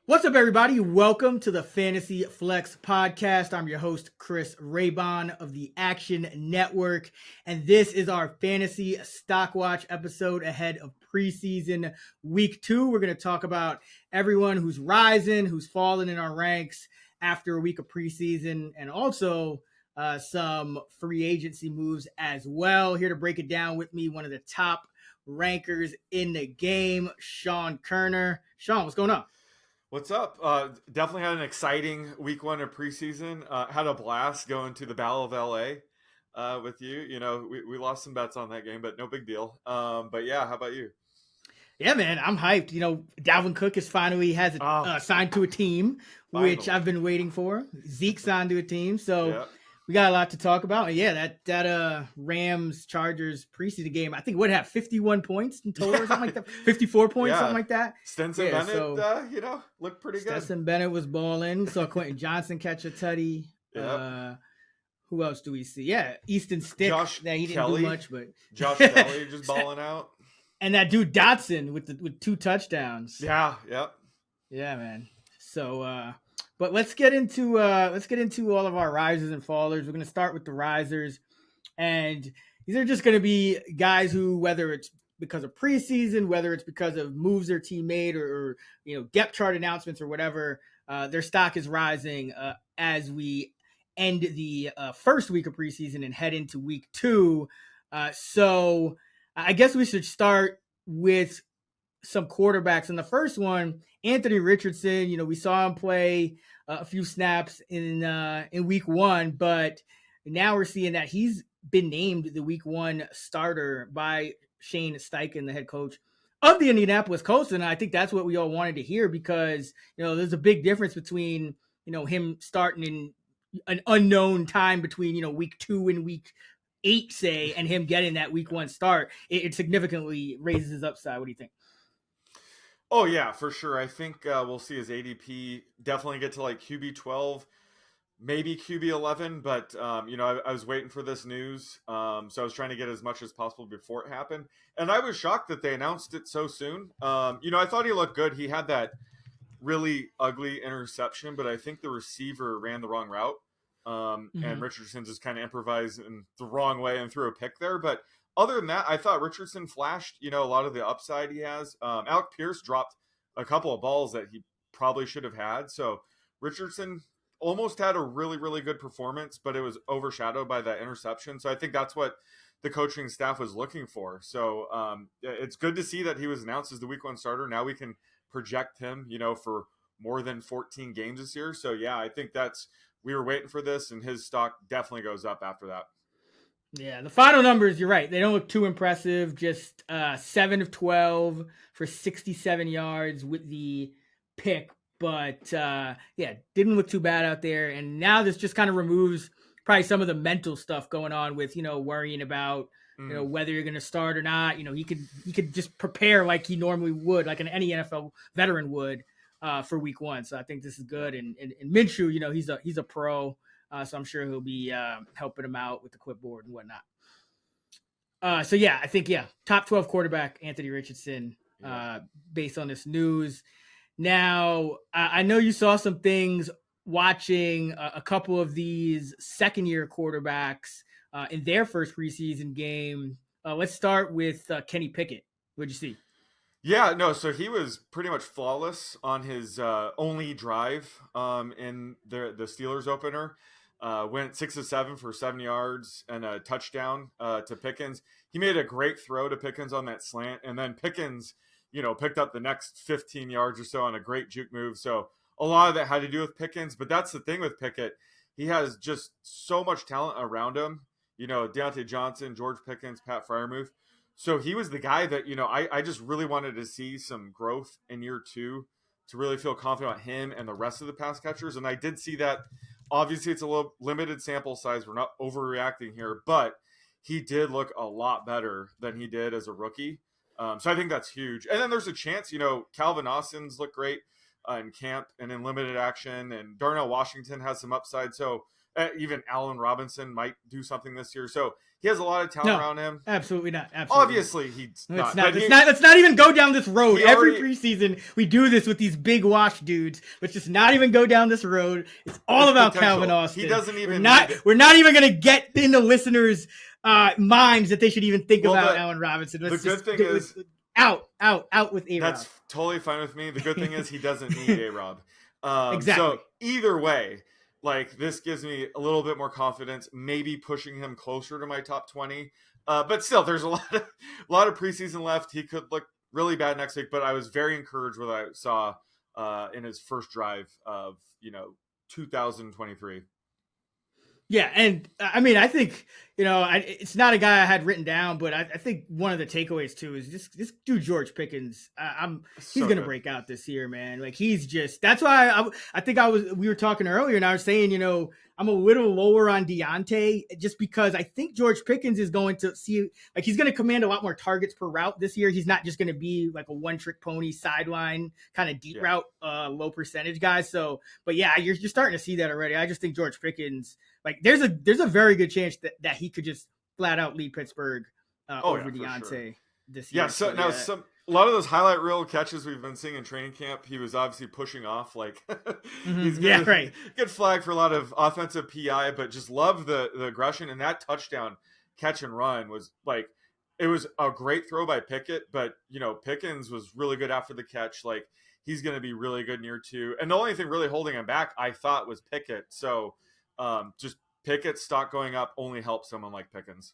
What's up, everybody? Welcome to the Fantasy Flex Podcast. I'm your host, Chris Raybon of the Action Network, and this is our Fantasy Stock Watch episode ahead of preseason week 2. We're going to talk about everyone who's rising, who's fallen in our ranks after a week of preseason, and also some free agency moves as well. Here to break it down with me, one of the top rankers in the game, Sean Kerner. Sean, what's going on? What's up? Definitely had an exciting week 1 of preseason. Had a blast going to the Battle of LA with you. You know, we lost some bets on that game, but no big deal. But yeah, how about you? Yeah, man, I'm hyped. You know, Dalvin Cook is finally signed to a team, which I've been waiting for. Zeke signed to a team, so we got a lot to talk about. And yeah, that Rams Chargers preseason game, I think would have 51 points in total or something like that. 54 points, something like that. Stetson Bennett, looked pretty good. Stetson Bennett was balling. Saw Quentin Johnson catch a tutty. Who else do we see? Yeah, Easton Stick. He didn't do much, but Josh Kelly just balling out. And that dude Dotson with 2 touchdowns. Yeah, man. So, but let's get into all of our risers and fallers. We're gonna start with the risers, and these are just gonna be guys who, whether it's because of preseason, whether it's because of moves their team made, or depth chart announcements or whatever, their stock is rising as we end the first week of preseason and head into week 2. So I guess we should start with some quarterbacks. In the first one, Anthony Richardson, we saw him play a few snaps in week 1, but now we're seeing that he's been named the week 1 starter by Shane Steichen, the head coach of the Indianapolis Colts. And I think that's what we all wanted to hear, because, there's a big difference between, him starting in an unknown time between, week 2 and week 8, say, and him getting that week 1 start. It significantly raises his upside. What do you think? Oh yeah, for sure. I think we'll see his ADP definitely get to like QB12, maybe QB11. But I was waiting for this news, so I was trying to get as much as possible before it happened. And I was shocked that they announced it so soon. I thought he looked good. He had that really ugly interception, but I think the receiver ran the wrong route. And Richardson just kind of improvised in the wrong way and threw a pick there. But other than that, I thought Richardson flashed, a lot of the upside he has. Alec Pierce dropped a couple of balls that he probably should have had. So Richardson almost had a really, really good performance, but it was overshadowed by that interception. So I think that's what the coaching staff was looking for. So it's good to see that he was announced as the week 1 starter. Now we can project him, for more than 14 games this year. So yeah, I think we were waiting for this, and his stock definitely goes up after that. Yeah, the final numbers, you're right. They don't look too impressive. Just 7 of 12 for 67 yards with the pick. But, didn't look too bad out there. And now this just kind of removes probably some of the mental stuff going on with, worrying about, whether you're going to start or not. He could just prepare like he normally would, like any NFL veteran would. For week 1. So I think this is good. And Minshew, he's a pro. So I'm sure he'll be helping him out with the clipboard and whatnot. I think, top 12 quarterback, Anthony Richardson, based on this news. Now, I know you saw some things watching a couple of these second-year quarterbacks in their first preseason game. Let's start with Kenny Pickett. What'd you see? Yeah, no, so he was pretty much flawless on his only drive in the Steelers opener. Went 6 of 7 for 7 yards and a touchdown to Pickens. He made a great throw to Pickens on that slant, and then Pickens, picked up the next 15 yards or so on a great juke move. So a lot of that had to do with Pickens, but that's the thing with Pickett. He has just so much talent around him. Deontay Johnson, George Pickens, Pat Freiermuth. So he was the guy that, I just really wanted to see some growth in year 2 to really feel confident about him and the rest of the pass catchers. And I did see that. Obviously, it's a little limited sample size. We're not overreacting here, but he did look a lot better than he did as a rookie. So I think that's huge. And then there's a chance, Calvin Austin's looked great in camp and in limited action, and Darnell Washington has some upside. So Even Allen Robinson might do something this year. So he has a lot of talent around him. Absolutely not. Absolutely. Obviously, he's not. Let's not even go down this road. Every preseason, we do this with these big wash dudes. Let's just not even go down this road. It's all about potential. Calvin Austin. He doesn't even. We're not even going to get in the listeners' minds that they should even think about Allen Robinson. The good thing is out with A-Rob. That's totally fine with me. The good thing is he doesn't need A-Rob. Exactly. So either way, like this gives me a little bit more confidence, maybe pushing him closer to my top 20. But still, there's a lot of preseason left. He could look really bad next week, but I was very encouraged with what I saw in his first drive of 2023. Yeah, and I mean, I think it's not a guy I had written down, but I think one of the takeaways too is this dude George Pickens. He's gonna break out this year, man. Like he's just. That's why I think we were talking earlier, and I was saying, I'm a little lower on Deontay just because I think George Pickens is going to see like he's going to command a lot more targets per route this year. He's not just going to be like a one-trick pony sideline kind of deep route, low percentage guy. So, but yeah, you're starting to see that already. I just think George Pickens. Like there's a very good chance that he could just flat out lead Pittsburgh over Deontay this year. Yeah. So now a lot of those highlight reel catches we've been seeing in training camp, he was obviously pushing off. Like he's good flag for a lot of offensive PI, but just love the aggression, and that touchdown catch and run was like it was a great throw by Pickett, but Pickens was really good after the catch. Like he's going to be really good near two, and the only thing really holding him back, I thought, was Pickett. So. Just Pickett's stock going up only helps someone like Pickens.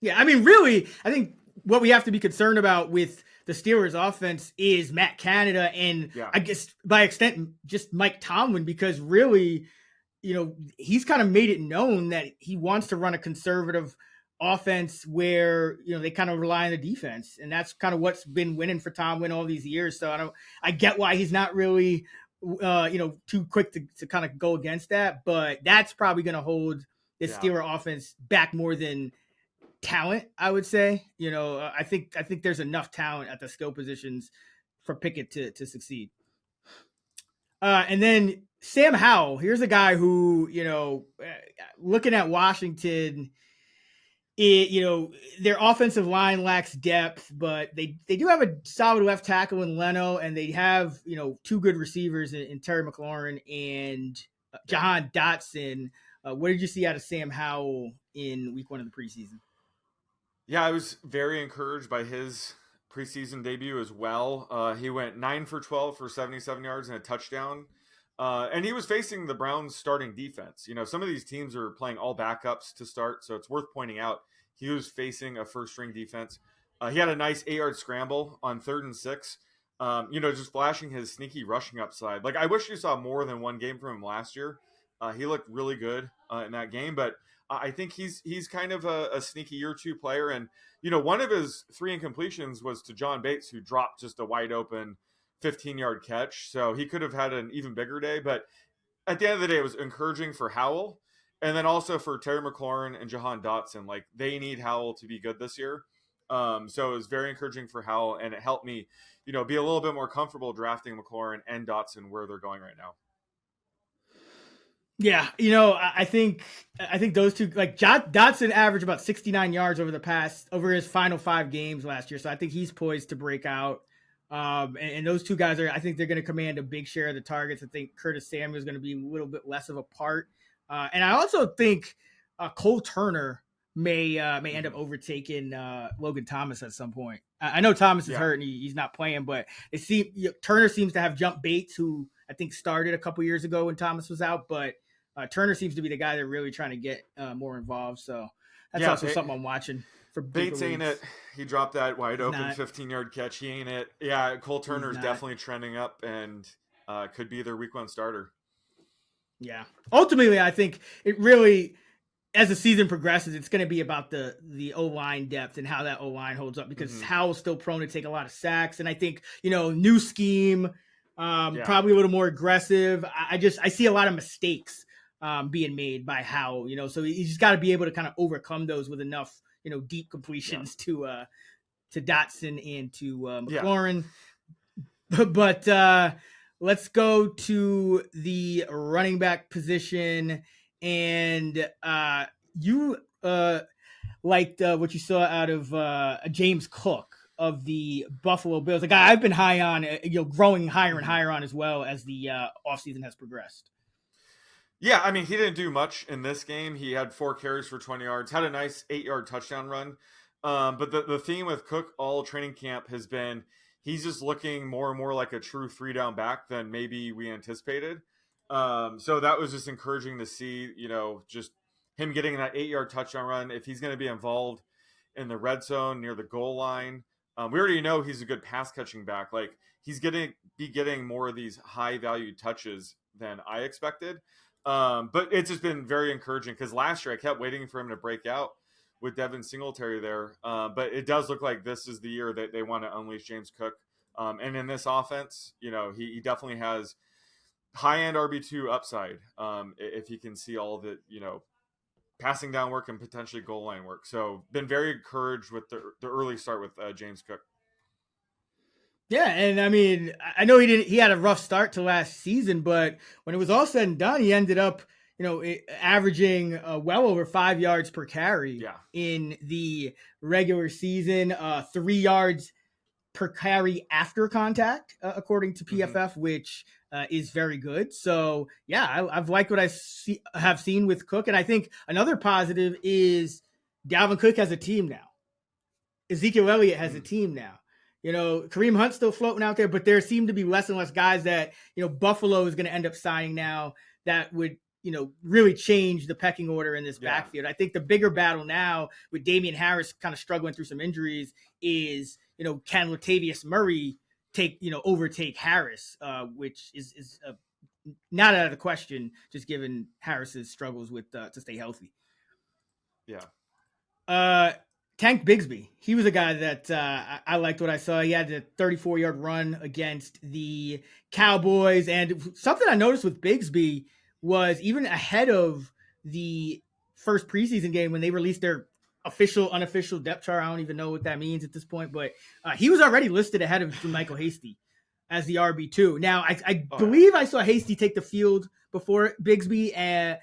Yeah, I mean, really, I think what we have to be concerned about with the Steelers offense is Matt Canada and I guess by extent just Mike Tomlin, because really, he's kind of made it known that he wants to run a conservative offense where, they kind of rely on the defense. And that's kind of what's been winning for Tomlin all these years. So I get why he's not really too quick to kind of go against that, but that's probably going to hold the Steeler offense back more than talent, I would say. I think there's enough talent at the skill positions for Pickett to succeed. And then Sam Howell, here's a guy who, looking at Washington, their offensive line lacks depth, but they do have a solid left tackle in Leno, and they have, two good receivers in Terry McLaurin and Jahan Dotson. What did you see out of Sam Howell in week 1 of the preseason? Yeah, I was very encouraged by his preseason debut as well. He went 9 for 12 for 77 yards and a touchdown. And he was facing the Browns starting defense. Some of these teams are playing all backups to start, so it's worth pointing out he was facing a first-string defense. He had a nice 8-yard scramble on 3rd and 6. Just flashing his sneaky rushing upside. Like I wish you saw more than one game from him last year. He looked really good in that game, but I think he's kind of a sneaky year 2 player. And one of his 3 incompletions was to John Bates, who dropped just a wide open 15-yard catch. So he could have had an even bigger day. But at the end of the day, it was encouraging for Howell. And then also for Terry McLaurin and Jahan Dotson. Like, they need Howell to be good this year. So it was very encouraging for Howell. And it helped me, be a little bit more comfortable drafting McLaurin and Dotson where they're going right now. Yeah, I think those two, like Dotson averaged about 69 yards over his final 5 games last year. So I think he's poised to break out. And those two guys I think they're going to command a big share of the targets. I think Curtis Samuel is going to be a little bit less of a part. And I also think Cole Turner may end up overtaking Logan Thomas at some point. I know Thomas is hurt and he's not playing, but Turner seems to have jumped Bates, who I think started a couple years ago when Thomas was out, but Turner seems to be the guy they're really trying to get more involved. So that's also something I'm watching. For Bates ain't it. He dropped that wide open 15-yard catch. He ain't it. Yeah, Cole Turner is definitely trending up and could be their week 1 starter. Yeah. Ultimately, I think it really, as the season progresses, it's going to be about the O-line depth and how that O-line holds up, because Howell's still prone to take a lot of sacks. And I think, new scheme, probably a little more aggressive. I see a lot of mistakes being made by Howell, so you just got to be able to kind of overcome those with enough, deep completions to Dotson and to McLaurin. But let's go to the running back position. and you liked what you saw out of James Cook of the Buffalo Bills, a guy I've been high on, growing higher and higher on as well as the offseason has progressed. Yeah, I mean, he didn't do much in this game. He had 4 carries for 20 yards, had a nice 8-yard touchdown run. But the theme with Cook all training camp has been he's just looking more and more like a true 3-down back than maybe we anticipated. So that was just encouraging to see, just him getting that 8-yard touchdown run. If he's going to be involved in the red zone near the goal line, we already know he's a good pass catching back. Like, he's going to be getting more of these high value touches than I expected. But it's just been very encouraging because last year I kept waiting for him to break out with Devin Singletary there. But it does look like this is the year that they want to unleash James Cook. And in this offense, he definitely has high-end RB2 upside if he can see all the, passing down work and potentially goal line work. So been very encouraged with the early start with James Cook. Yeah, and I mean, I know he had a rough start to last season, but when it was all said and done, he ended up, averaging well over 5 yards per carry in the regular season, 3 yards per carry after contact, according to PFF, which is very good. So yeah, I've liked what I have seen with Cook. And I think another positive is Dalvin Cook has a team now. Ezekiel Elliott has a team now. Kareem Hunt's still floating out there, but there seem to be less and less guys that, Buffalo is going to end up signing now that would, really change the pecking order in this backfield. I think the bigger battle now with Damian Harris kind of struggling through some injuries is, can Latavius Murray overtake Harris, which is not out of the question, just given Harris's struggles with to stay healthy. Yeah. Tank Bigsby, he was a guy that I liked what I saw. He had a 34-yard run against the Cowboys. And something I noticed with Bigsby was even ahead of the first preseason game when they released their official, unofficial depth chart. I don't even know what that means at this point, but he was already listed ahead of Michael Hasty as the RB2. Now, I believe I saw Hasty take the field before Bigsby and,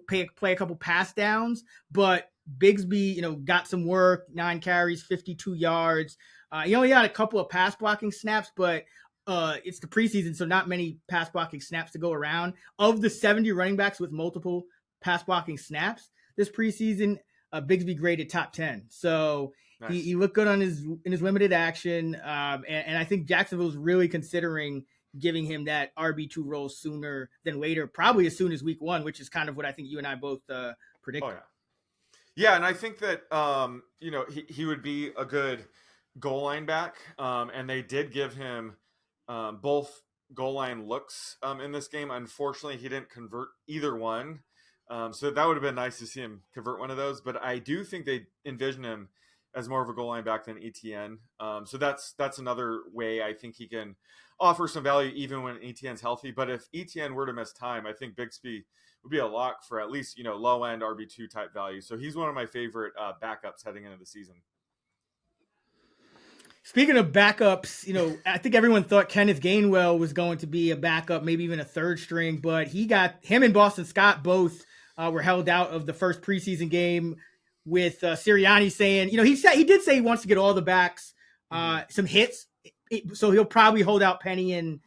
play a couple pass downs, but Bigsby, got some work, 9 carries, 52 yards. He only had a couple of pass blocking snaps, but it's the preseason, so not many pass blocking snaps to go around. Of the 70 running backs with multiple pass blocking snaps this preseason, Bigsby graded top 10. So nice. he looked good in his limited action, and I think Jacksonville's really considering giving him that RB2 role sooner than later, probably as soon as week 1, which is kind of what I think you and I both predicted. Oh, yeah. Yeah, and I think that he would be a good goal line back, and they did give him both goal line looks in this game. Unfortunately, he didn't convert either one, so that would have been nice to see him convert one of those. But I do think they envision him as more of a goal line back than ETN. So that's another way I think he can offer some value even when ETN's healthy. But if ETN were to miss time, I think Bigsby would be a lock for at least, low end RB2 type value. So he's one of my favorite backups heading into the season. Speaking of backups, I think everyone thought Kenneth Gainwell was going to be a backup, maybe even a third string, but him and Boston Scott both were held out of the first preseason game with Sirianni saying, he did say he wants to get all the backs some hits. So he'll probably hold out Penny and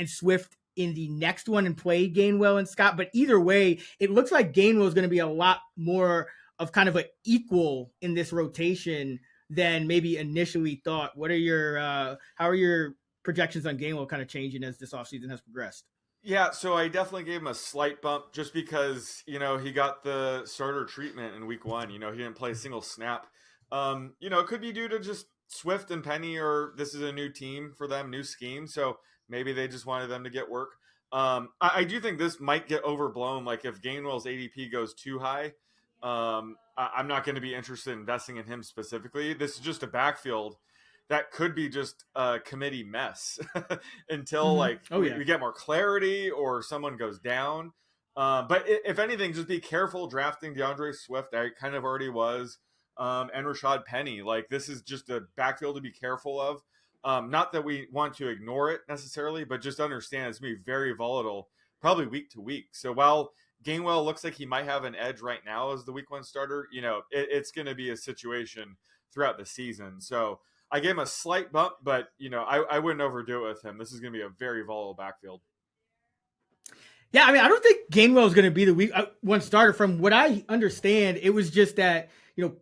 Swift in the next one and play Gainwell and Scott. But either way, it looks like Gainwell is going to be a lot more of kind of an equal in this rotation than maybe initially thought. What are how are your projections on Gainwell kind of changing as this offseason has progressed? Yeah, so I definitely gave him a slight bump just because, he got the starter treatment in week 1. He didn't play a single snap. It could be due to just Swift and Penny, or this is a new team for them, new scheme. So maybe they just wanted them to get work. I do think this might get overblown. Like if Gainwell's ADP goes too high, I'm not going to be interested in investing in him specifically. This is just a backfield that could be just a committee mess until we get more clarity or someone goes down. But if anything, just be careful drafting DeAndre Swift. I kind of already was. And Rashad Penny. Like this is just a backfield to be careful of. Not that we want to ignore it necessarily, but just understand it's going to be very volatile, probably week to week. So while Gainwell looks like he might have an edge right now as the week 1 starter. It's going to be a situation throughout the season. So I gave him a slight bump, but I wouldn't overdo it with him. This is going to be a very volatile backfield. Yeah, I mean, I don't think Gainwell is going to be the week 1 starter. From what I understand, it was just that,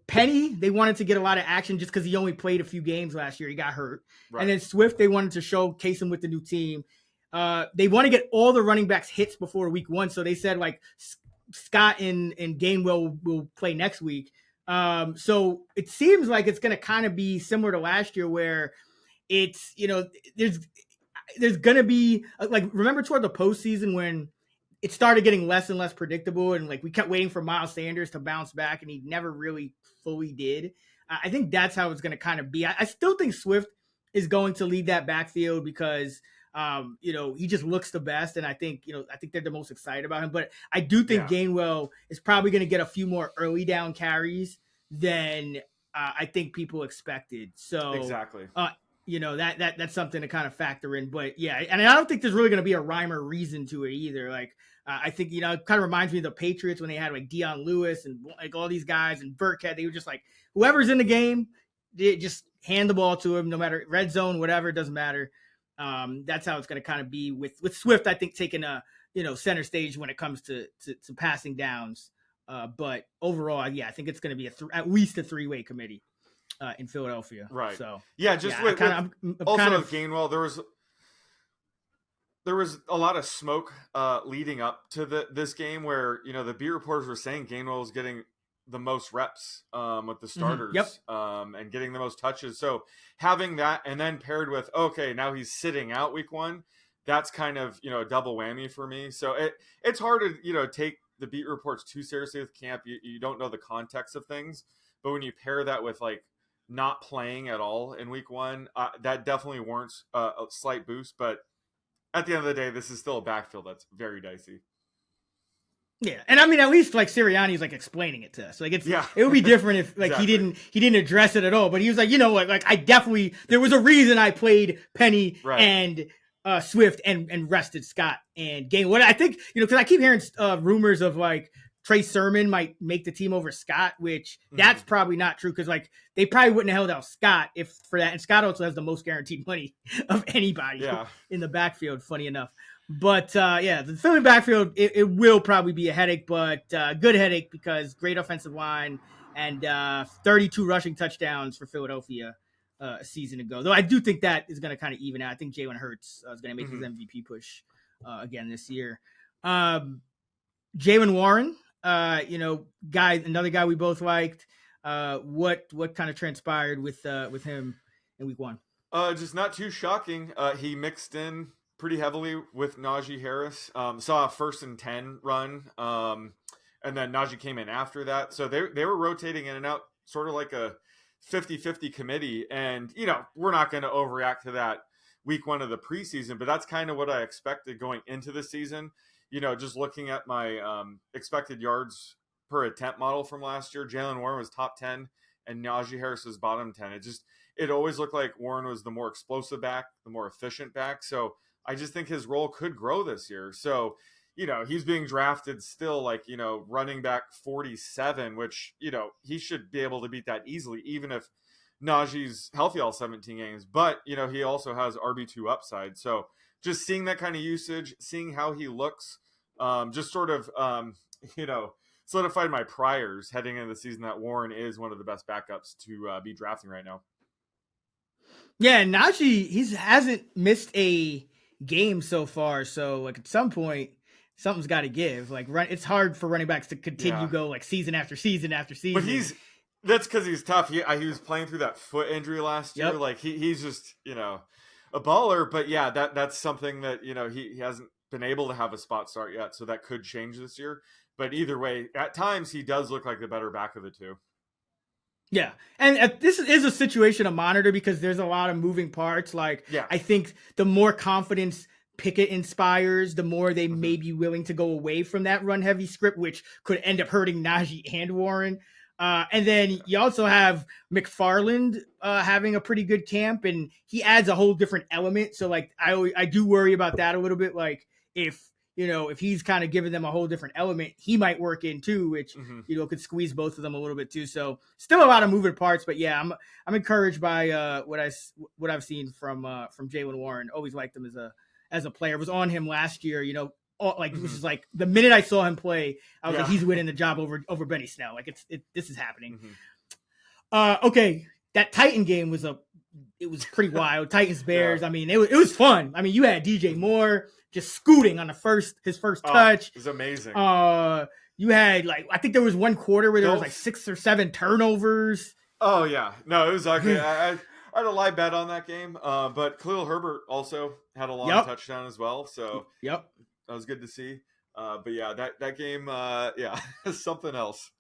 Penny, they wanted to get a lot of action just because he only played a few games last year. He got hurt. Right. And then Swift, they wanted to showcase him with the new team. They want to get all the running backs hits before week 1. So they said, like, Scott and Gainwell will play next week. So it seems like it's going to kind of be similar to last year where it's, there's going to be, like, remember toward the postseason when it started getting less and less predictable and, like, we kept waiting for Miles Sanders to bounce back and he never really fully did. I think that's how it's going to kind of be. I still think Swift is going to lead that backfield because, he just looks the best. And I think they're the most excited about him. But I do think Gainwell is probably going to get a few more early down carries than I think people expected. So exactly. That's something to kind of factor in. But yeah, and I don't think there's really going to be a rhyme or reason to it either. Like, I think, it kind of reminds me of the Patriots when they had like Deion Lewis and like all these guys and Burkhead. They were just like, whoever's in the game, they just hand the ball to him, no matter red zone, whatever, it doesn't matter. That's how it's going to kind of be with Swift, I think, taking a, center stage when it comes to passing downs. But overall, I think it's going to be at least a 3-way committee in Philadelphia. Right. So with Gainwell, there was a lot of smoke leading up to this game where, the beat reporters were saying Gainwell was getting the most reps with the starters and getting the most touches. So having that and then paired with, okay, now he's sitting out week 1, that's kind of, a double whammy for me. So it's hard to, take the beat reports too seriously with camp. You don't know the context of things, but when you pair that with like not playing at all in week 1, that definitely warrants a slight boost. But at the end of the day, this is still a backfield that's very dicey. Yeah, and I mean, at least like Sirianni's like explaining it to us. Like it would be different if like exactly. he didn't address it at all. But he was like, like I definitely there was a reason I played Penny and Swift and rested Scott and Gain. What I think, because I keep hearing rumors of like Trey Sermon might make the team over Scott, which that's probably not true because like they probably wouldn't have held out Scott if for that. And Scott also has the most guaranteed money of anybody in the backfield, funny enough. But the Philly backfield, it will probably be a headache, but good headache because great offensive line and 32 rushing touchdowns for Philadelphia a season ago. Though I do think that is going to kind of even out. I think Jalen Hurts is going to make his MVP push again this year. Jaylen Warren, another guy we both liked. What kind of transpired with him in week 1? Just not too shocking. He mixed in pretty heavily with Najee Harris. Saw a 1st and 10 run, and then Najee came in after that. So they were rotating in and out, sort of like a 50-50 committee. And, we're not going to overreact to that week 1 of the preseason, but that's kind of what I expected going into the season. Just looking at my expected yards per attempt model from last year, Jaylen Warren was top 10 and Najee Harris was bottom 10. It always looked like Warren was the more explosive back, the more efficient back. So I just think his role could grow this year. So, he's being drafted still like, running back 47, which, he should be able to beat that easily, even if Najee's healthy all 17 games. But, he also has RB2 upside. So just seeing that kind of usage, seeing how he looks, just sort of, solidified my priors heading into the season that Warren is one of the best backups to be drafting right now. Yeah, Najee, he hasn't missed a game so far. So, like, at some point, something's got to give. Like, it's hard for running backs to continue go like season after season after season. But that's because he's tough. He was playing through that foot injury last year. Like, he's just, a baller. But yeah, that's something that, he hasn't been able to have a spot start yet. So that could change this year. But either way, at times he does look like the better back of the two. Yeah. And this is a situation to monitor because there's a lot of moving parts. Like, I think the more confidence Pickett inspires, the more they may be willing to go away from that run heavy script, which could end up hurting Najee and Warren. And then you also have McFarland having a pretty good camp, and he adds a whole different element. So like, I do worry about that a little bit. Like if, if he's kind of giving them a whole different element, he might work in too, which Mhm. could squeeze both of them a little bit too. So still a lot of moving parts, but yeah, I'm encouraged by what I've seen from Jaylen Warren. Always liked him as a player. Was on him last year, which is like the minute I saw him play, I was like, he's winning the job over Benny Snell. Like this is happening. Okay, that Titan game was pretty wild. Titans Bears. I mean, it was fun. I mean, you had DJ Moore just scooting on his first touch. It was amazing. You had I think there was one quarter where there was 6 or 7 turnovers. Oh yeah, no, it was ugly. I had a live bet on that game, but Khalil Herbert also had a long touchdown as well. So that was good to see. But yeah, that game, is something else.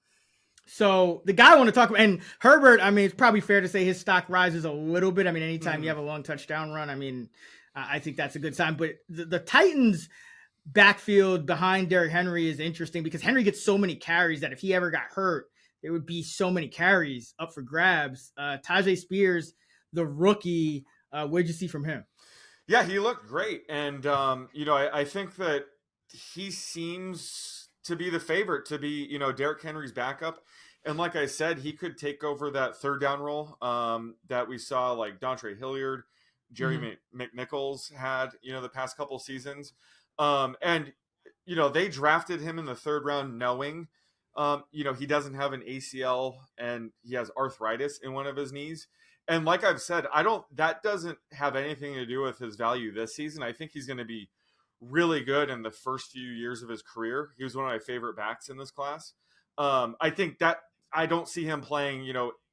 So the guy I want to talk about, and Herbert, I mean, it's probably fair to say his stock rises a little bit. I mean, anytime you have a long touchdown run, I mean, I think that's a good sign. But the Titans backfield behind Derrick Henry is interesting because Henry gets so many carries that if he ever got hurt, there would be so many carries up for grabs. Tajay Spears, the rookie, what did you see from him? Yeah, he looked great. And, I think that he seems to be the favorite to be, Derrick Henry's backup. And like I said, he could take over that third down role that we saw like Dontre Hilliard, Jerry McNichols had, the past couple seasons. And they drafted him in the third round knowing, he doesn't have an ACL and he has arthritis in one of his knees. And like I've said, that doesn't have anything to do with his value this season. I think he's going to be really good in the first few years of his career. He was one of my favorite backs in this class. I think that I don't see him playing,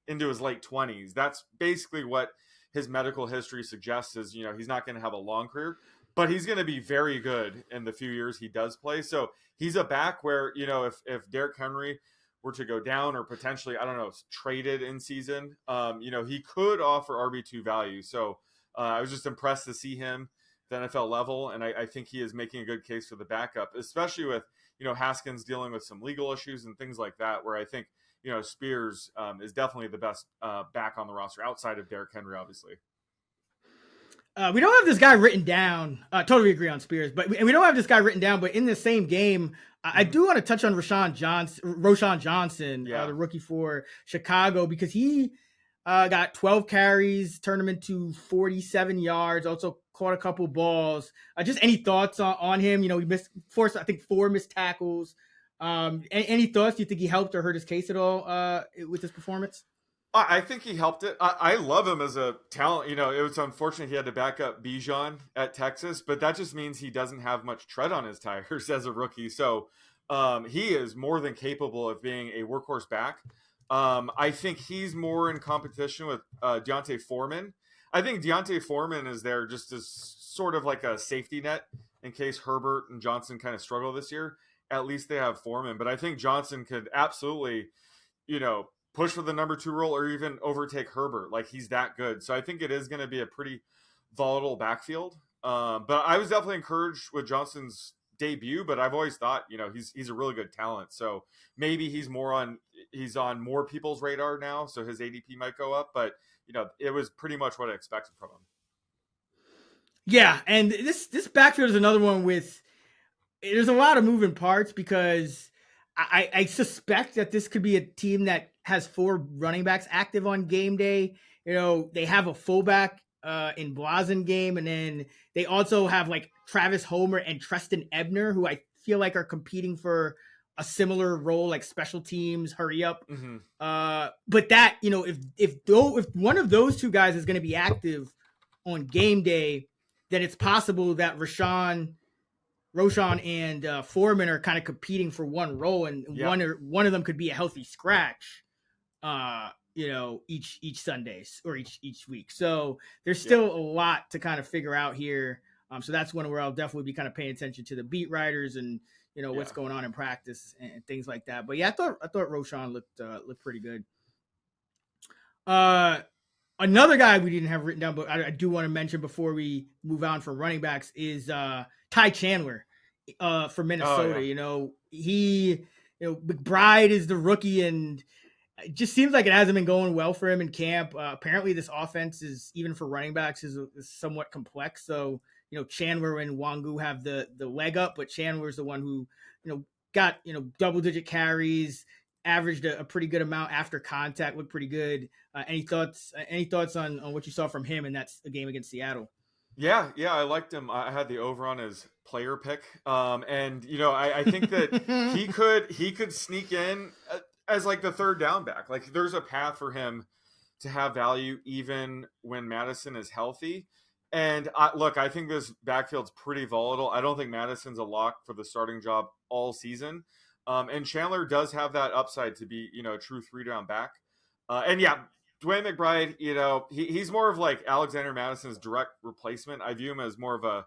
into his late 20s. That's basically what his medical history suggests is, he's not going to have a long career, but he's going to be very good in the few years he does play. So he's a back where, if Derrick Henry were to go down or potentially, I don't know, traded in season, he could offer RB2 value. So I was just impressed to see him at the NFL level. And I think he is making a good case for the backup, especially with, Haskins dealing with some legal issues and things like that, where I think, Spears is definitely the best back on the roster outside of Derrick Henry, obviously. We don't have this guy written down. Totally agree on Spears, but we don't have this guy written down. But in the same game, I do want to touch on Roschon Johnson, the rookie for Chicago, because he got 12 carries, turned him into 47 yards, also caught a couple balls. Just any thoughts on him? He forced, I think, 4 missed tackles. Any thoughts? Do you think he helped or hurt his case at all with his performance? I think he helped it. I love him as a talent. It was unfortunate he had to back up Bijan at Texas, but that just means he doesn't have much tread on his tires as a rookie. So he is more than capable of being a workhorse back. I think he's more in competition with Deontay Foreman. I think Deontay Foreman is there just as sort of like a safety net in case Herbert and Johnson kind of struggle this year. At least they have Foreman, but I think Johnson could absolutely, push for the number 2 role or even overtake Herbert. Like, he's that good. So I think it is going to be a pretty volatile backfield. But I was definitely encouraged with Johnson's debut, but I've always thought, he's a really good talent. So maybe he's on more people's radar now. So his ADP might go up, but it was pretty much what I expected from him. Yeah. And this backfield is another one there's a lot of moving parts because I suspect that this could be a team that has 4 running backs active on game day. They have a fullback in Blasingame, and then they also have like Travis Homer and Treston Ebner, who I feel like are competing for a similar role, like special teams, hurry up. Mm-hmm. But that, if one of those 2 guys is going to be active on game day, then it's possible that Roschon and Foreman are kind of competing for one role, and one of them could be a healthy scratch, each Sundays or each week. So there's still a lot to kind of figure out here. So that's one where I'll definitely be kind of paying attention to the beat writers and what's going on in practice and things like that. But yeah, I thought Roschon looked pretty good. Another guy we didn't have written down, but I do want to mention before we move on from running backs is Ty Chandler for Minnesota. McBride is the rookie, and it just seems like it hasn't been going well for him in camp. Apparently this offense is, even for running backs, is somewhat complex. So Chandler and Wangu have the leg up, but Chandler's the one who got double digit carries, averaged a pretty good amount after contact, looked pretty good. Any thoughts on what you saw from him in that game against Seattle? Yeah, I liked him. I had the over on his player pick, and I think that he could sneak in as like the third down back. Like there's a path for him to have value even when Madison is healthy. And I think this backfield's pretty volatile. I don't think Madison's a lock for the starting job all season. And Chandler does have that upside to be, a true 3-down back. And yeah, Dwayne McBride, he's more of like Alexander Madison's direct replacement. I view him as more of a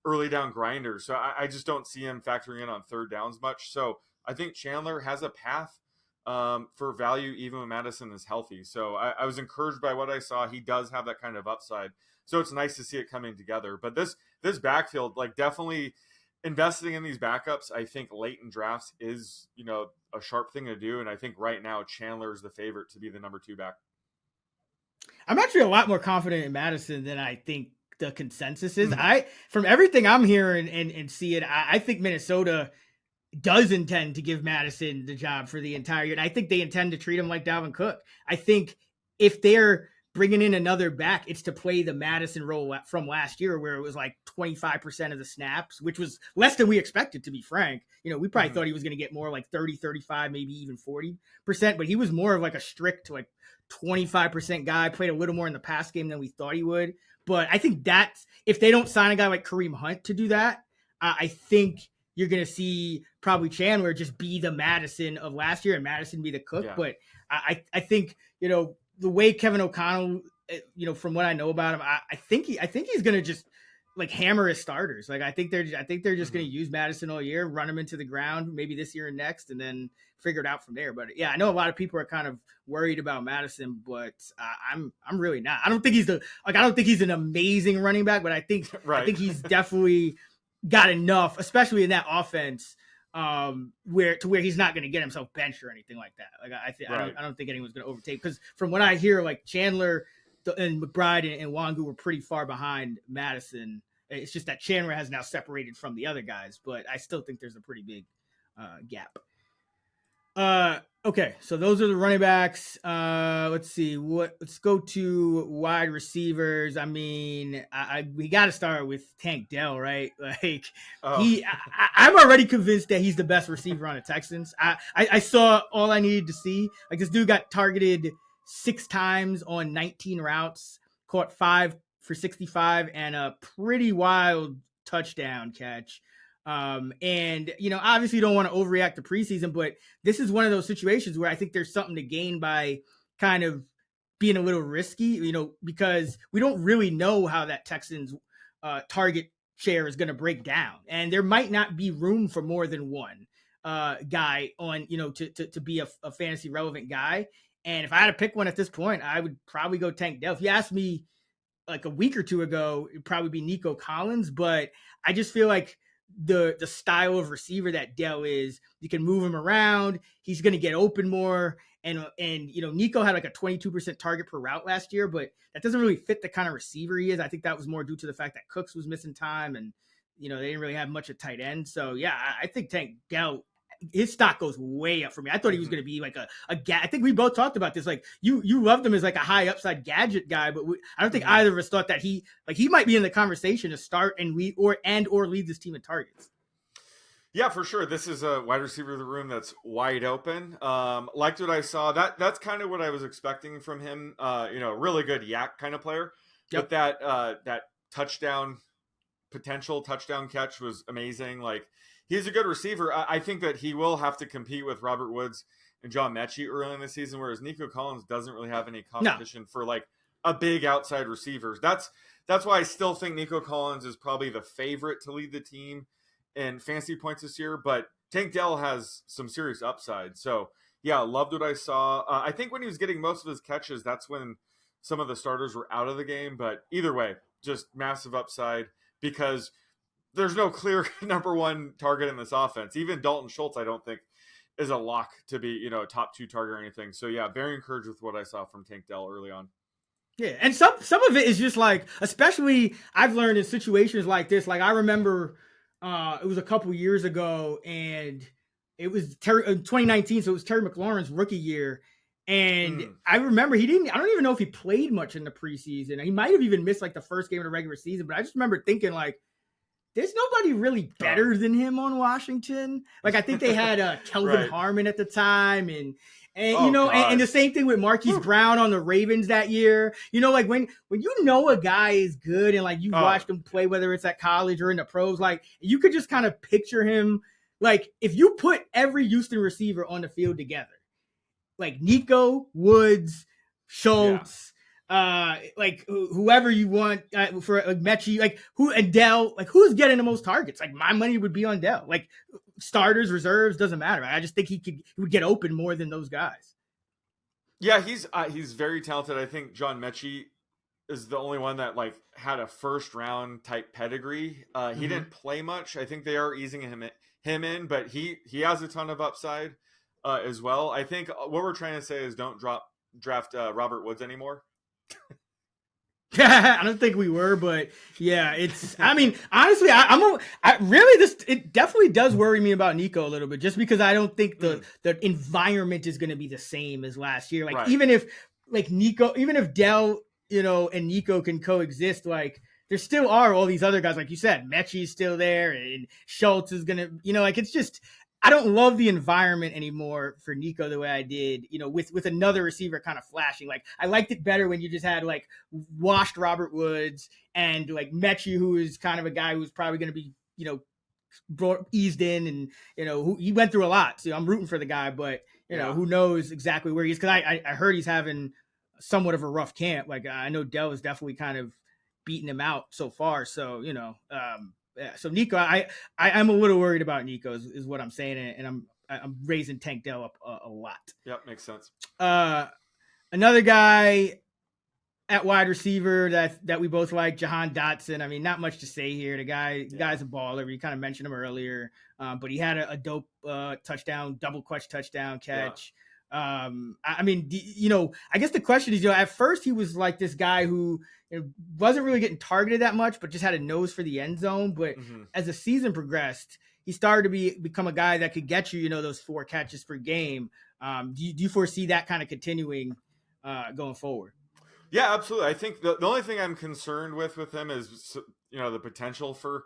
early down grinder. So I just don't see him factoring in on third downs much. So I think Chandler has a path for value even when Madison is healthy. So I was encouraged by what I saw. He does have that kind of upside. So it's nice to see it coming together. But this backfield, like definitely investing in these backups, I think late in drafts is, a sharp thing to do. And I think right now Chandler is the favorite to be the number 2 back. I'm actually a lot more confident in Madison than I think the consensus is. From everything I'm hearing and seeing, I think Minnesota does intend to give Madison the job for the entire year. And I think they intend to treat him like Dalvin Cook. I think if they're bringing in another back, it's to play the Madison role from last year where it was like 25% of the snaps, which was less than we expected, to be frank. We probably thought he was going to get more like 30, 35, maybe even 40%, but he was more of like a strict like 25% guy, played a little more in the pass game than we thought he would. But I think that's, if they don't sign a guy like Kareem Hunt to do that, I think you're going to see probably Chandler just be the Madison of last year and Madison be the Cook. Yeah. But I think, the way Kevin O'Connell, from what I know about him, I think he's going to just like hammer his starters. Like I think they're just going to use Madison all year, run him into the ground, maybe this year and next, and then figure it out from there. But yeah, I know a lot of people are kind of worried about Madison, but I'm really not. I don't think he's an amazing running back, but I think he's definitely got enough, especially in that offense, where he's not going to get himself benched or anything like that. Like I don't think anyone's going to overtake, because from what I hear, like Chandler and McBride and Wangu were pretty far behind Madison. It's just that Chandler has now separated from the other guys, but I still think there's a pretty big gap. Okay, so those are the running backs. Let's see let's go to wide receivers. I mean, we got to start with Tank Dell, right? Like I'm already convinced that he's the best receiver on the Texans. I saw all I needed to see. Like this dude got targeted 6 times on 19 routes, caught 5 for 65 and a pretty wild touchdown catch. And obviously you don't want to overreact to preseason, but this is one of those situations where I think there's something to gain by kind of being a little risky, because we don't really know how that Texans target share is going to break down, and there might not be room for more than one guy on, to be a fantasy relevant guy. And if I had to pick one at this point, I would probably go Tank Dell. If you asked me like a week or two ago, it'd probably be Nico Collins, but I just feel like the style of receiver that Dell is, you can move him around. He's going to get open more. And Nico had like a 22% target per route last year, but that doesn't really fit the kind of receiver he is. I think that was more due to the fact that Cooks was missing time and, they didn't really have much at tight end. So yeah, I think Tank Dell, his stock goes way up for me. I thought he was going to be like I think we both talked about this. Like you loved him as like a high upside gadget guy, but I don't think either of us thought that he might be in the conversation to start and lead or lead this team in targets. Yeah, for sure. This is a wide receiver of the room that's wide open. Liked what I saw. That's kind of what I was expecting from him. Really good yak kind of player. Yep. But that potential touchdown catch was amazing. Like, he's a good receiver. I think that he will have to compete with Robert Woods and John Mechie early in the season, whereas Nico Collins doesn't really have any competition for like a big outside receivers. That's why I still think Nico Collins is probably the favorite to lead the team in fantasy points this year. But Tank Dell has some serious upside. So yeah, loved what I saw. I think when he was getting most of his catches, that's when some of the starters were out of the game. But either way, just massive upside, because there's no clear number one target in this offense. Even Dalton Schultz, I don't think, is a lock to be, a top 2 target or anything. So yeah, very encouraged with what I saw from Tank Dell early on. Yeah, and some of it is just like, especially I've learned in situations like this. Like I remember, it was a couple years ago, and it was 2019, so it was Terry McLaurin's rookie year, and Mm, I remember he didn't. I don't even know if he played much in the preseason. He might have even missed like the first game of the regular season. But I just remember thinking like, there's nobody really tough. better than him on Washington. Like I think they had Kelvin Right. Harmon at the time, and you Oh know, and the God. same thing with Marquise Whew. Brown on the Ravens that year. You know, like when you know a guy is good and like you've Oh watched him play, whether it's at college or in the pros, like you could just kind of picture him. Like if you put every Houston receiver on the field together, like Nico, Woods, yeah. Schultz, like whoever you want for like Mechie, like who and Dell, like who's getting the most targets? Like my money would be on Dell. Like starters, reserves, doesn't matter. I just think he would get open more than those guys. Yeah, he's very talented. I think John Mechie is the only one that like had a first round type pedigree. He Mm-hmm. didn't play much. I think they are easing him in, but he has a ton of upside as well. I think what we're trying to say is don't draft Robert Woods anymore. I don't think we were, but yeah, it's. I mean, honestly, I really this. It definitely does worry me about Nico a little bit, just because I don't think Mm, the environment is going to be the same as last year. Like right. even if like Nico, even if Dell, and Nico can coexist, like there still are all these other guys, like you said, Mechie's still there, and Schultz is gonna, like it's just. I don't love the environment anymore for Nico the way I did, with another receiver kind of flashing. Like I liked it better when you just had like washed Robert Woods and like Mechie, who is kind of a guy who's probably going to be, eased in, and who he went through a lot. So I'm rooting for the guy, but Yeah. who knows exactly where he is? Because I heard he's having somewhat of a rough camp. Like I know Dell is definitely kind of beating him out so far. So yeah. So Nico, I'm a little worried about Nico is what I'm saying, and I'm raising Tank Dell up a lot. Yep. Makes sense. Uh, Another guy at wide receiver that we both like, Jahan Dotson. I mean, not much to say here. The Yeah. guy's a baller. You kind of mentioned him earlier, but he had a dope touchdown, double clutch touchdown Yeah. catch. I mean, I guess the question is, at first he was like this guy who wasn't really getting targeted that much, but just had a nose for the end zone. But Hmm. as the season progressed, he started to become a guy that could get you, those 4 catches per game. Do you foresee that kind of continuing going forward? Yeah, absolutely. I think the only thing I'm concerned with him is the potential for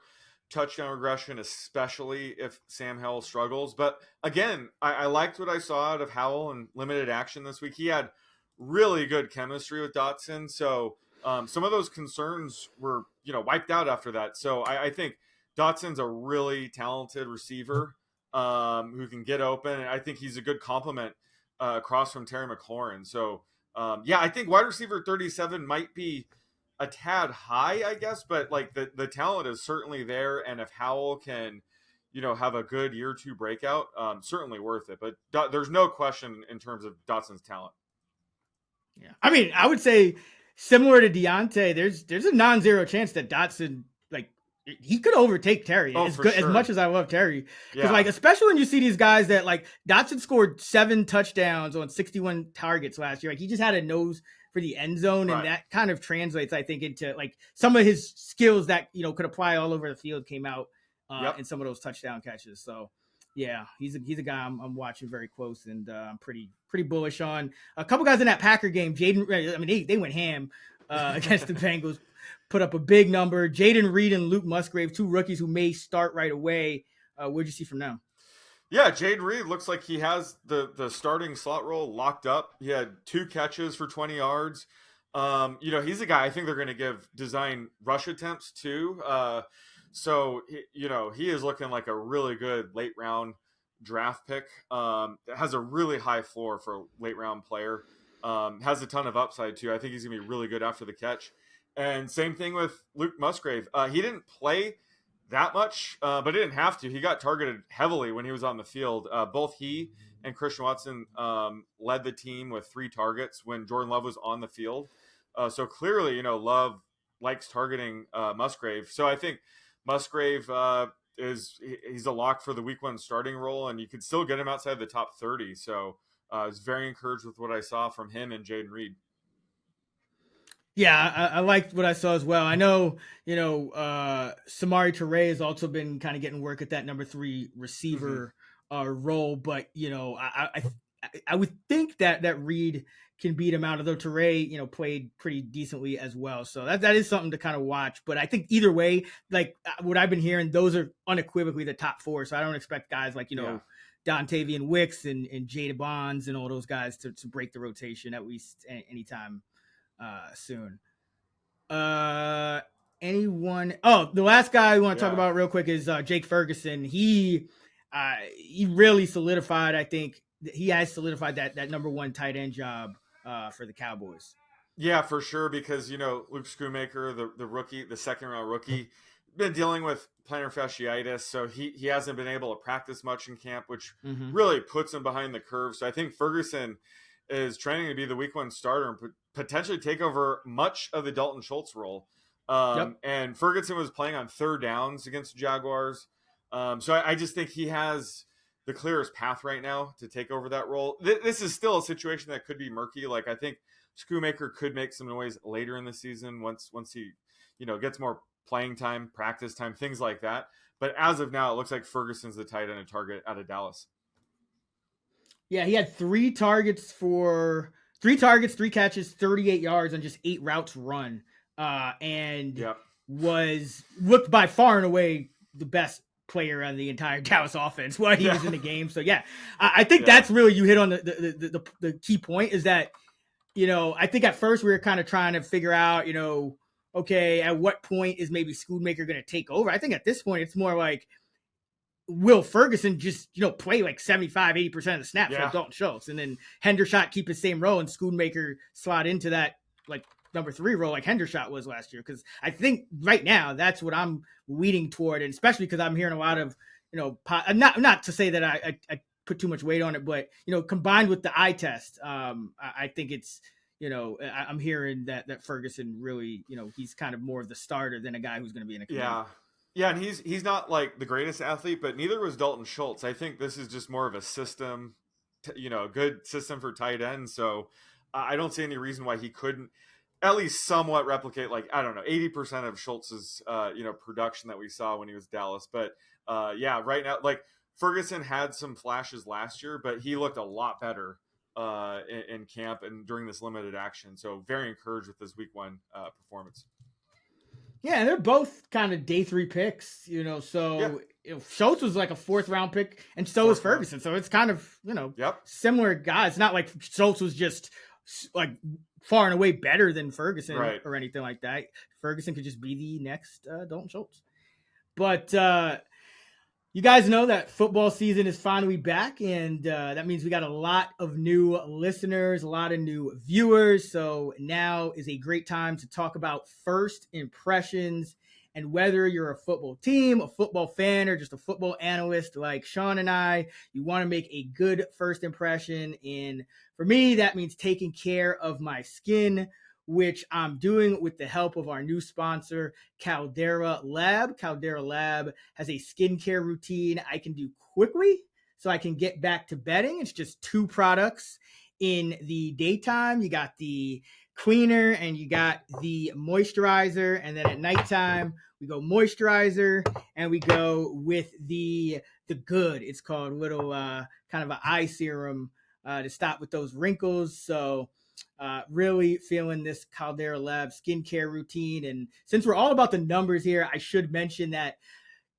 touchdown regression, especially if Sam Howell struggles. But again, I liked what I saw out of Howell in limited action this week. He had really good chemistry with Dotson, so some of those concerns were wiped out after that. So I think Dotson's a really talented receiver who can get open, and I think he's a good complement across from Terry McLaurin. So. Yeah, I think wide receiver 37 might be a tad high, I guess, but like the talent is certainly there. And if Howell can, have a good year two breakout, certainly worth it. But there's no question in terms of Dotson's talent. Yeah. I mean, I would say similar to Deontay, there's a non-zero chance that Dotson, like, he could overtake Terry Oh, as for good as much sure. as I love Terry. Because like Yeah. especially when you see these guys that like Dotson scored 7 touchdowns on 61 targets last year. Like he just had a nose for the end zone, and Right. that kind of translates, I think, into like some of his skills that could apply all over the field came out Yep. in some of those touchdown catches. So yeah, he's a guy I'm watching very close, and I'm pretty bullish on a couple guys in that Packer game. Jaden, I mean, they went ham against the Bengals, put up a big number. Jaden Reed and Luke Musgrave, 2 rookies who may start right away. What'd you see from them? Yeah, Jade Reed looks like he has the starting slot role locked up. He had 2 catches for 20 yards. He's a guy I think they're going to give design rush attempts too. So he is looking like a really good late round draft pick. Has a really high floor for a late round player. Has a ton of upside too. I think he's gonna be really good after the catch. And same thing with Luke Musgrave. He didn't play that much, but he didn't have to. He got targeted heavily when he was on the field. Both he and Christian Watson led the team with 3 targets when Jordan Love was on the field. So clearly, Love likes targeting Musgrave. So I think Musgrave he's a lock for the week 1 starting role, and you could still get him outside the top 30. So I was very encouraged with what I saw from him and Jaden Reed. Yeah, I liked what I saw as well. I know, Samari Toure has also been kind of getting work at that number 3 Hmm. receiver role, but I would think that Reed can beat him out. Although Toure, played pretty decently as well, so that is something to kind of watch. But I think either way, like what I've been hearing, those are unequivocally the top 4. So I don't expect guys like Yeah. Dontavian Wicks and Jada Bonds and all those guys to break the rotation at least anytime soon. Uh, anyone? Oh, the last guy I want to talk Yeah. about real quick is Jake Ferguson. He really solidified. I think he has solidified that number 1 tight end job for the Cowboys. Yeah, for sure. Because Luke Schoonmaker, the rookie, the second round rookie, been dealing with plantar fasciitis, so he hasn't been able to practice much in camp, which Mm-hmm. really puts him behind the curve. So I think Ferguson is training to be the week 1 starter and potentially take over much of the Dalton Schultz role. Yep. And Ferguson was playing on third downs against the Jaguars. So I just think he has the clearest path right now to take over that role. This is still a situation that could be murky. Like I think Schoonmaker could make some noise later in the season once he, gets more playing time, practice time, things like that. But as of now, it looks like Ferguson's the tight end target out of Dallas. Yeah, he had 3 targets, 3 catches, 38 yards on just 8 routes run, and Yep. was looked by far and away the best player on the entire Dallas offense while he was in the game. So yeah, I think that's really, you hit on the key point, is that I think at first we were kind of trying to figure out, okay, at what point is maybe Schoonmaker going to take over? I think at this point it's more like, will Ferguson just, play like 75, 80% of the snaps like Dalton Schultz, and then Hendershot keep his same role and Schoonmaker slot into that like number 3 role like Hendershot was last year? Because I think right now that's what I'm leaning toward, and especially because I'm hearing a lot of, not to say that I put too much weight on it, but combined with the eye test, I think it's, I'm hearing that Ferguson really, he's kind of more of the starter than a guy who's going to be in a committee. Yeah, and he's not like the greatest athlete, but neither was Dalton Schultz. I think this is just more of a system, a good system for tight ends. So I don't see any reason why he couldn't at least somewhat replicate, like, I don't know, 80% of Schultz's production that we saw when he was Dallas. But right now, like, Ferguson had some flashes last year, but he looked a lot better in camp and during this limited action. So very encouraged with his week 1 performance. Yeah, they're both kind of day 3 picks, so Schultz was like a 4th round pick, and so was Ferguson. So it's kind of, similar guys. It's not like Schultz was just like far and away better than Ferguson or anything like that. Ferguson could just be the next Dalton Schultz. But you guys know that football season is finally back, and that means we got a lot of new listeners, a lot of new viewers. So now is a great time to talk about first impressions. And whether you're a football team, a football fan, or just a football analyst like Sean and I, you want to make a good first impression. And for me, that means taking care of my skin, which I'm doing with the help of our new sponsor, Caldera Lab. Caldera Lab has a skincare routine I can do quickly so I can get back to bedding. It's just 2 products in the daytime. You got the cleaner and you got the moisturizer. And then at nighttime, we go moisturizer and we go with the good. It's called little kind of an eye serum to stop with those wrinkles. So really feeling this Caldera Lab skincare routine. And since we're all about the numbers here, I should mention that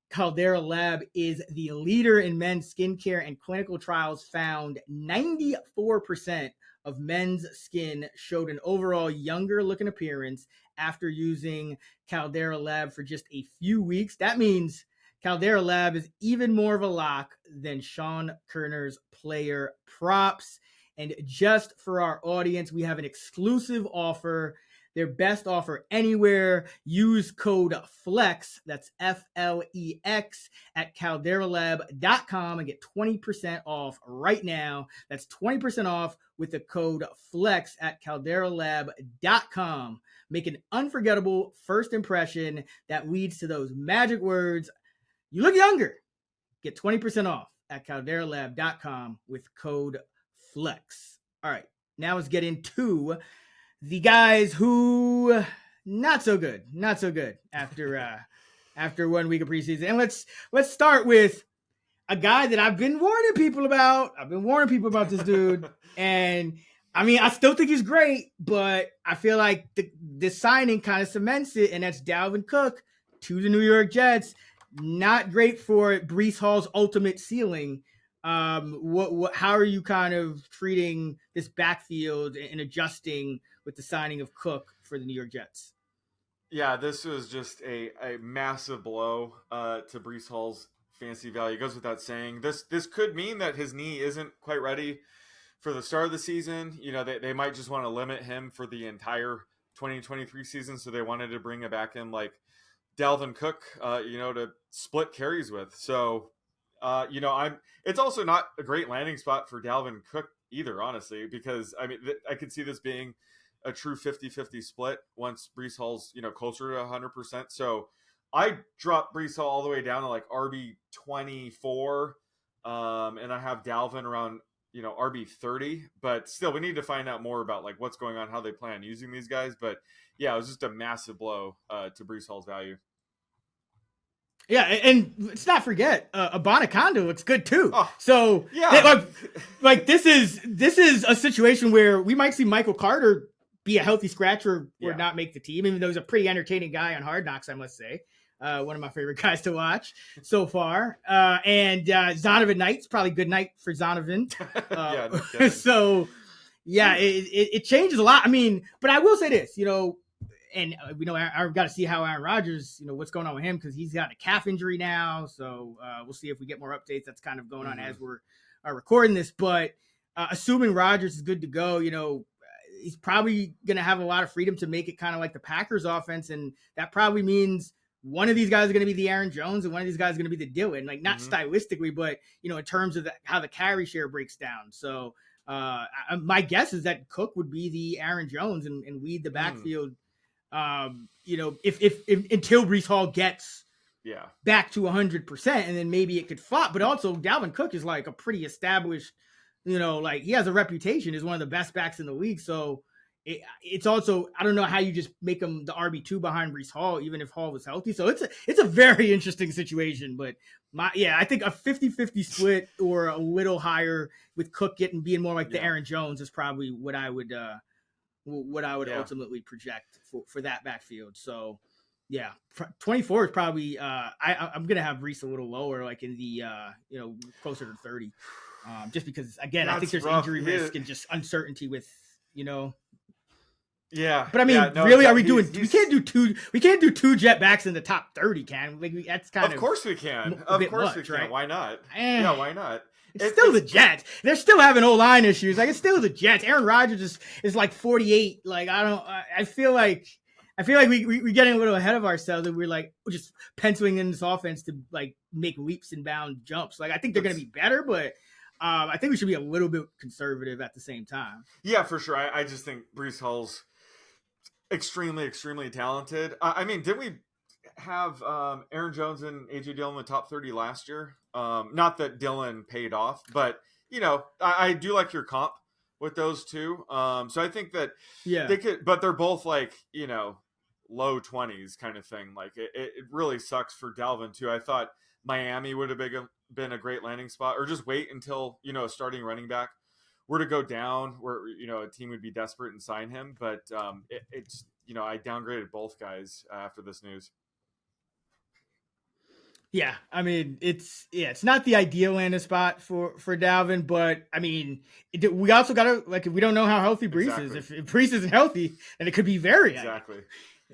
Caldera Lab is the leader in men's skincare, and clinical trials found 94% of men's skin showed an overall younger looking appearance after using Caldera Lab for just a few weeks. That means Caldera Lab is even more of a lock than Sean Kerner's player props. And just for our audience, we have an exclusive offer, their best offer anywhere. Use code FLEX, that's FLEX, at calderalab.com and get 20% off right now. That's 20% off with the code FLEX at calderalab.com. Make an unforgettable first impression that leads to those magic words, "You look younger." Get 20% off at calderalab.com with code FLEX. All right, now let's get into the guys who not so good after 1 week of preseason. And let's start with a guy that I've been warning people about. I've been warning people about this dude, and I mean, I still think he's great, but I feel like the signing kind of cements it, and that's Dalvin Cook to the New York Jets. Not great for Breece Hall's ultimate ceiling. How are you kind of treating this backfield and adjusting with the signing of Cook for the New York Jets? Yeah, this was just a massive blow to Breece Hall's fantasy value. It goes without saying. This could mean that his knee isn't quite ready for the start of the season. You know, they might just want to limit him for the entire 2023 season, so they wanted to bring back him like Dalvin Cook, to split carries with. So, it's also not a great landing spot for Dalvin Cook either, honestly, because I mean, I could see this being a true 50-50 split once Breece Hall's, closer to 100%. So I dropped Breece Hall all the way down to like RB 24. And I have Dalvin around, RB 30, but still we need to find out more about like what's going on, how they plan on using these guys. But yeah, it was just a massive blow to Breece Hall's value. Yeah, and let's not forget, Abonaconda looks good too. Oh, so yeah, like this is a situation where we might see Michael Carter be a healthy scratcher or not make the team, even though he's a pretty entertaining guy on Hard Knocks, I must say. One of my favorite guys to watch so far. And Zonovan Knight's probably a good night for Zonovan. No so yeah, it changes a lot. I mean, but I will say this, and I've got to see how Aaron Rodgers, what's going on with him, because he's got a calf injury now. So we'll see if we get more updates. That's kind of going on as we're recording this. But assuming Rodgers is good to go, he's probably going to have a lot of freedom to make it kind of like the Packers offense. And that probably means one of these guys is going to be the Aaron Jones and one of these guys is going to be the Dylan, like not stylistically, but, in terms of how the carry share breaks down. So my guess is that Cook would be the Aaron Jones and lead the backfield. If until Breece Hall gets back to 100%, and then maybe it could flop. But also Dalvin Cook is like a pretty established, like he has a reputation as one of the best backs in the league. So it's also, I don't know how you just make him the RB2 behind Breece Hall, even if Hall was healthy. So it's a very interesting situation. But I think a 50-50 split or a little higher with Cook being more like the Aaron Jones is probably what I would ultimately project for that backfield. So yeah, 24 is probably I'm gonna have Breece a little lower, like in the closer to 30, just because again I think there's injury risk and just uncertainty with but I mean, really, are we doing? We can't do two jet backs in the top 30, can we? Like, that's kind of. Of course we can. Of course we can. Right? Why not? Yeah, why not? It's still the Jets. They're still having O-line issues. Like, it's still the Jets. Aaron Rodgers is like 48. Like, I feel like we're getting a little ahead of ourselves, and we're just penciling in this offense to like make leaps and bound jumps. Like, I think they're going to be better, but I think we should be a little bit conservative at the same time. Yeah, for sure. I just think Breece Hall's extremely, extremely talented. I mean, did we have Aaron Jones and AJ Dillon in the top 30 last year? Not that Dillon paid off, but I do like your comp with those two. So I think that they could, but they're both like low 20s kind of thing. Like it really sucks for Dalvin too. I thought Miami would have been a great landing spot, or just wait until a starting running back were to go down, where a team would be desperate and sign him. But it's I downgraded both guys after this news. Yeah, I mean it's not the ideal landing spot for Dalvin, but I mean we also gotta we don't know how healthy Breece is. If Breece isn't healthy, then it could be very exactly.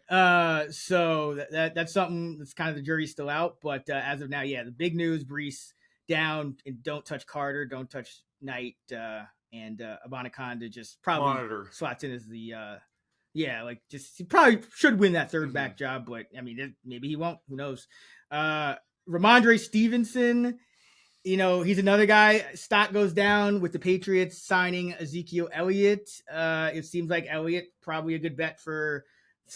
So that's something that's kind of the jury's still out. But as of now, the big news: Breece down, and don't touch Carter, don't touch Knight, and Abonaconda just probably slots in as the he probably should win that third back job, but I mean maybe he won't. Who knows? Ramondre Stevenson, he's another guy. Stock goes down with the Patriots signing Ezekiel Elliott. It seems like Elliott probably a good bet for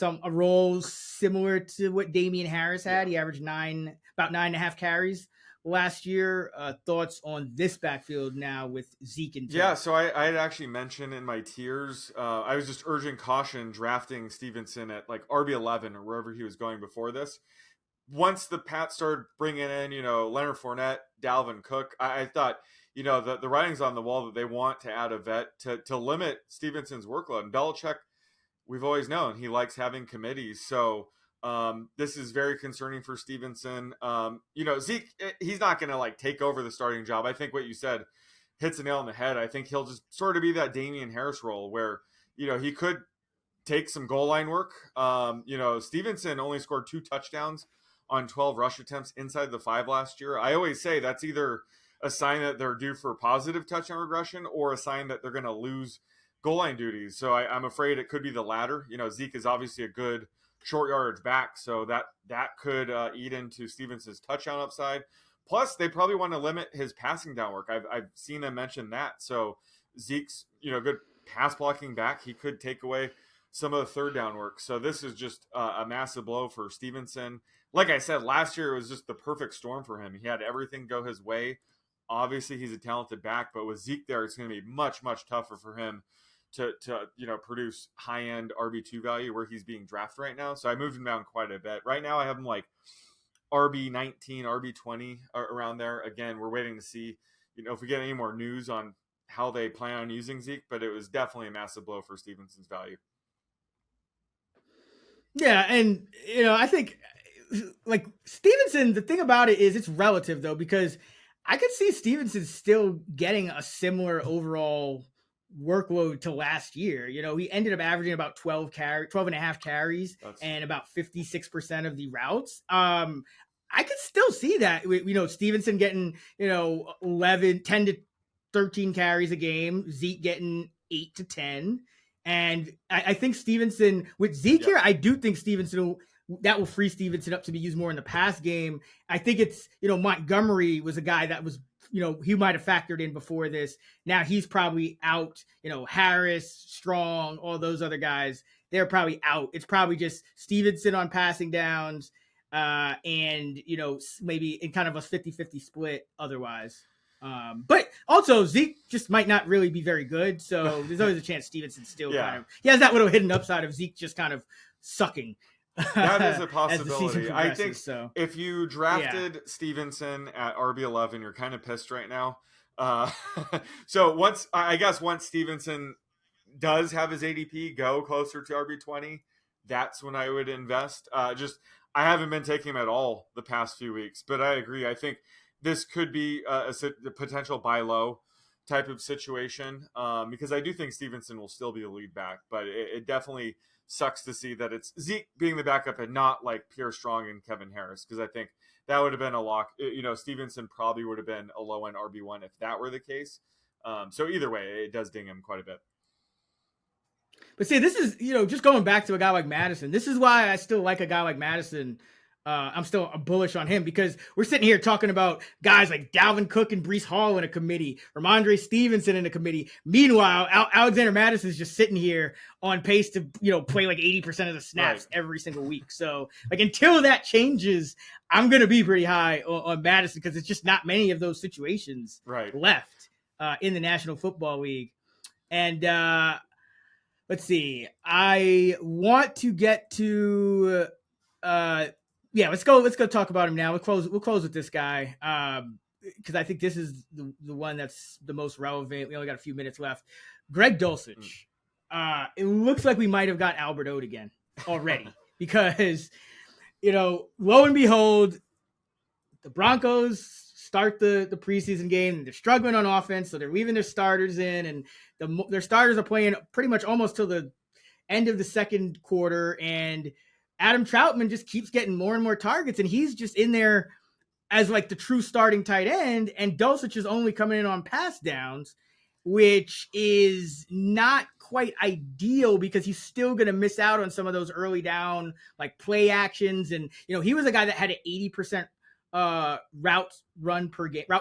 a role similar to what Damian Harris had. He averaged about 9.5 carries last year. Thoughts on this backfield now with Zeke and Yeah, Teddy? so I had actually mentioned in my tiers, I was just urging caution drafting Stevenson at like RB11 or wherever he was going before this. Once the Pats started bringing in, Leonard Fournette, Dalvin Cook, I thought, the writing's on the wall that they want to add a vet to limit Stevenson's workload. And Belichick, we've always known he likes having committees. So this is very concerning for Stevenson. Zeke, he's not going to like take over the starting job. I think what you said hits the nail on the head. I think he'll just sort of be that Damian Harris role where, he could take some goal line work. Stevenson only scored 2 touchdowns on 12 rush attempts inside the 5 last year. I always say that's either a sign that they're due for positive touchdown regression or a sign that they're going to lose goal line duties. So I'm afraid it could be the latter. Zeke is obviously a good short yardage back, so that could eat into Stevenson's touchdown upside. Plus, they probably want to limit his passing down work. I've seen them mention that. So Zeke's good pass blocking back. He could take away some of the third down work. So this is just a massive blow for Stevenson. Like I said, last year it was just the perfect storm for him. He had everything go his way. Obviously, he's a talented back, but with Zeke there, it's going to be much, much tougher for him to produce high-end RB2 value where he's being drafted right now. So I moved him down quite a bit. Right now I have him like RB19, RB20 around there. Again, we're waiting to see, if we get any more news on how they plan on using Zeke, but it was definitely a massive blow for Stevenson's value. Yeah, and I think like Stevenson, the thing about it is it's relative though, because I could see Stevenson still getting a similar overall workload to last year. He ended up averaging about 12 and a half carries and about 56% of the routes. I could still see that, Stevenson getting, 10 to 13 carries a game, Zeke getting 8 to 10. And I think Stevenson with Zeke here, I do think Stevenson that will free Stevenson up to be used more in the pass game. I think it's, Montgomery was a guy that was, he might have factored in before this. Now he's probably out, Harris, Strong, all those other guys, they're probably out. It's probably just Stevenson on passing downs and, maybe in kind of a 50-50 split otherwise. But also Zeke just might not really be very good. So there's always a chance Stevenson still he has that little hidden upside of Zeke just kind of sucking. That is a possibility. I think so. If you drafted Stevenson at RB11, you're kind of pissed right now. So once Stevenson does have his ADP go closer to RB20, that's when I would invest. I haven't been taking him at all the past few weeks, but I agree. I think this could be a potential buy low type of situation because I do think Stevenson will still be a lead back, but it definitely sucks to see that it's Zeke being the backup and not like Pierre Strong and Kevin Harris, because I think that would have been a lock. Stevenson probably would have been a low end RB1 if that were the case. So either way, it does ding him quite a bit. But see, this is, just going back to a guy like Madison, this is why I still like a guy like Madison. I'm still bullish on him because we're sitting here talking about guys like Dalvin Cook and Breece Hall in a committee, Ramondre Stevenson in a committee. Meanwhile, Alexander Madison is just sitting here on pace to, play like 80% of the snaps every single week. So like until that changes, I'm going to be pretty high on Madison because it's just not many of those situations left in the National Football League. And let's see, I want to get to let's go talk about him now. We'll close with this guy because I think this is the one that's the most relevant. We only got a few minutes left. Greg Dulcich. It looks like we might have got Albert Ode again already because lo and behold, the Broncos start the preseason game and they're struggling on offense, so they're leaving their starters in, and their starters are playing pretty much almost till the end of the second quarter, and Adam Troutman just keeps getting more and more targets, and he's just in there as like the true starting tight end, and Dulcich is only coming in on pass downs, which is not quite ideal because he's still going to miss out on some of those early down like play actions. And, he was a guy that had an 80% route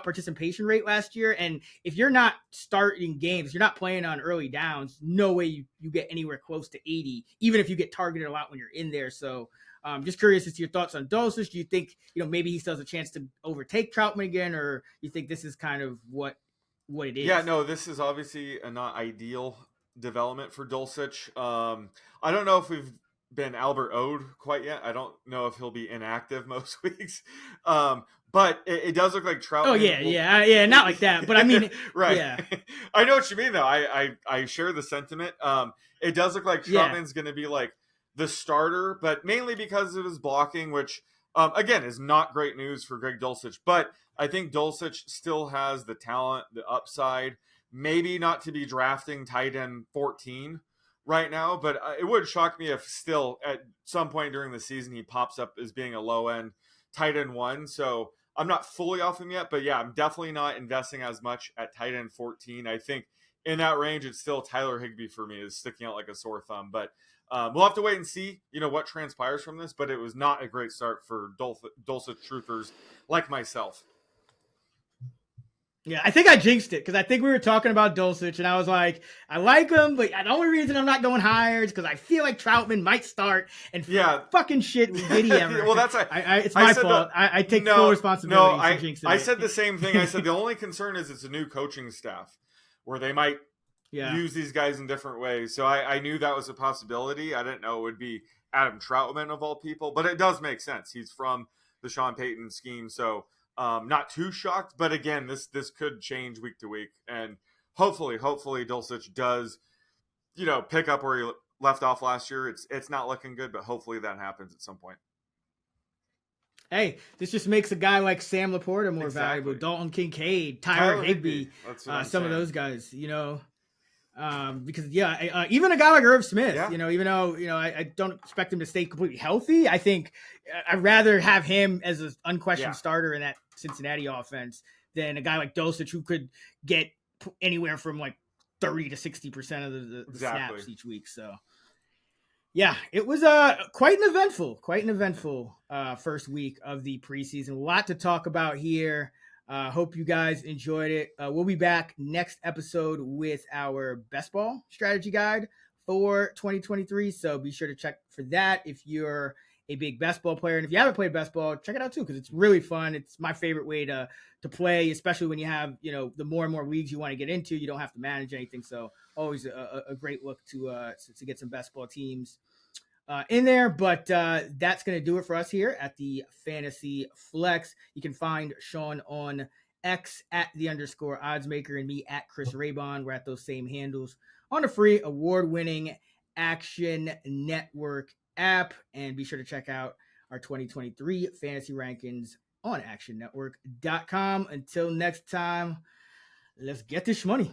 participation rate last year. And if you're not starting games, you're not playing on early downs, no way you get anywhere close to 80, even if you get targeted a lot when you're in there. So Just curious as to your thoughts on Dulcich. Do you think, maybe he still has a chance to overtake Troutman again, or you think this is kind of what it is? Yeah, no, this is obviously a not ideal development for Dulcich. I don't know if we've been Albert Ode quite yet. I don't know if he'll be inactive most weeks. But it does look like Troutman. Oh yeah, not like that. But I mean, right. Yeah. I know what you mean, though. I share the sentiment. It does look like Troutman's going to be like the starter, but mainly because of his blocking, which again is not great news for Greg Dulcich. But I think Dulcich still has the talent, the upside. Maybe not to be drafting tight end 14 right now, but it would shock me if still at some point during the season he pops up as being a low end tight end 1. So I'm not fully off him yet, but yeah, I'm definitely not investing as much at tight end 14. I think in that range, it's still Tyler Higbee for me is sticking out like a sore thumb. But we'll have to wait and see, what transpires from this. But it was not a great start for Dulcich truthers like myself. Yeah, I think I jinxed it because I think we were talking about Dulcich, and I was like, I like him, but the only reason I'm not going higher is because I feel like Troutman might start and fucking shit did he ever. Well, that's it's my fault. I take full responsibility. I said the same thing. I said the only concern is it's a new coaching staff where they might use these guys in different ways. So I knew that was a possibility. I didn't know it would be Adam Troutman of all people, but it does make sense. He's from the Sean Payton scheme, so not too shocked. But again, this could change week to week, and hopefully Dulcich does, pick up where he left off last year. It's not looking good, but hopefully that happens at some point. Hey, this just makes a guy like Sam Laporta more valuable. Dalton Kincaid, Tyler Higbee, some of those guys, because even a guy like Irv Smith, even though I don't expect him to stay completely healthy, I think I'd rather have him as an unquestioned starter in that Cincinnati offense than a guy like Dulcich who could get anywhere from like 30 to 60% of the snaps each week. So. Yeah, it was quite an eventful first week of the preseason. A lot to talk about here. Hope you guys enjoyed it. We'll be back next episode with our best ball strategy guide for 2023. So be sure to check for that if you're a big best ball player. And if you haven't played best ball, check it out too, because it's really fun. It's my favorite way to play, especially when you have, the more and more leagues you want to get into. You don't have to manage anything. So always a great look to get some best ball teams in there. But that's going to do it for us here at the Fantasy Flex. You can find Sean on X at @_oddsmaker and me at Chris Raybon. We're at those same handles on the free award-winning Action Network app. And be sure to check out our 2023 fantasy rankings on actionnetwork.com. Until next time, let's get this money.